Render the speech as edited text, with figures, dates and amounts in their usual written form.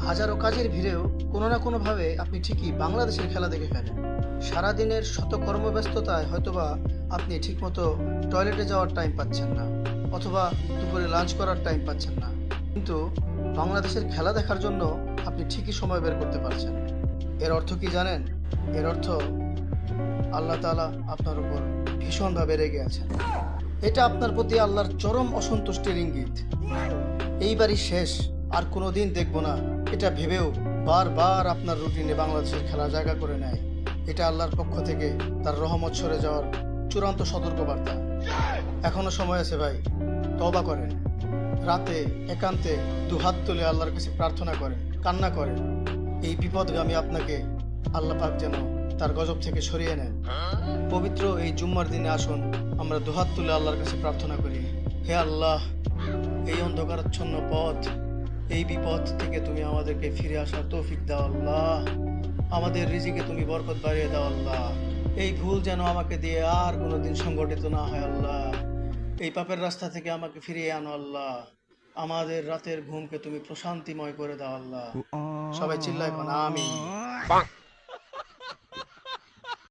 হাজারো কাজের ভিড়েও কোনো না কোনোভাবে আপনি ঠিকই বাংলাদেশের খেলা দেখে ফেলেন। সারাদিনের শত কর্মব্যস্ততায় হয়তোবা আপনি ঠিকমতো টয়লেটে যাওয়ার টাইম পাচ্ছেন না, অথবা দুপুরে লাঞ্চ করার টাইম পাচ্ছেন না, কিন্তু বাংলাদেশের খেলা দেখার জন্য আপনি ঠিকই সময় বের করতে পারছেন। এর অর্থ কি জানেন? এর অর্থ আল্লাহ তাআলা আপনার উপর ভীষণভাবে রেগে আছেন। এটা আপনার প্রতি আল্লাহর চরম অসন্তুষ্টির ইঙ্গিত। এইবারই শেষ, আর কোনো দিন দেখব না, এটা ভেবেও বারবার আপনার রুটিনে বাংলাদেশের খেলা জায়গা করে নেয়। এটা আল্লাহর পক্ষ থেকে তার রহমত সরে যাওয়ার চূড়ান্ত সতর্কবার্তা। এখনো সময় আছে ভাই, তওবা করেন। রাতে একান্তে দুহাত তুলে আল্লাহর কাছে প্রার্থনা করেন, কান্না করেন। এই বিপদগামী আপনাকে আল্লাহ পাক যেন তার গজব থেকে সরিয়ে নেন। পবিত্র এই জুম্মার দিনে আসুন আমরা দুহাত তুলে আল্লাহর কাছে প্রার্থনা করি, হে আল্লাহ, এই অন্ধকারাচ্ছন্ন পথ, এই বিপদ থেকে তুমি আমাদেরকে ফিরে আসার তৌফিক দাও আল্লাহ। আমাদের রিজিকে তুমি বরকত বাড়িয়ে দাও আল্লাহ। এই ভুল যেন আমাকে দিয়ে আর কোনোদিন সংগঠিত না হয় আল্লাহ। এই পাপের রাস্তা থেকে আমাকে ফিরিয়ে আনো আল্লাহ। আমাদের রাতের ঘুমকে তুমি প্রশান্তিময় করে দাও আল্লাহ। সবাই চিল্লায় এখন আমিন।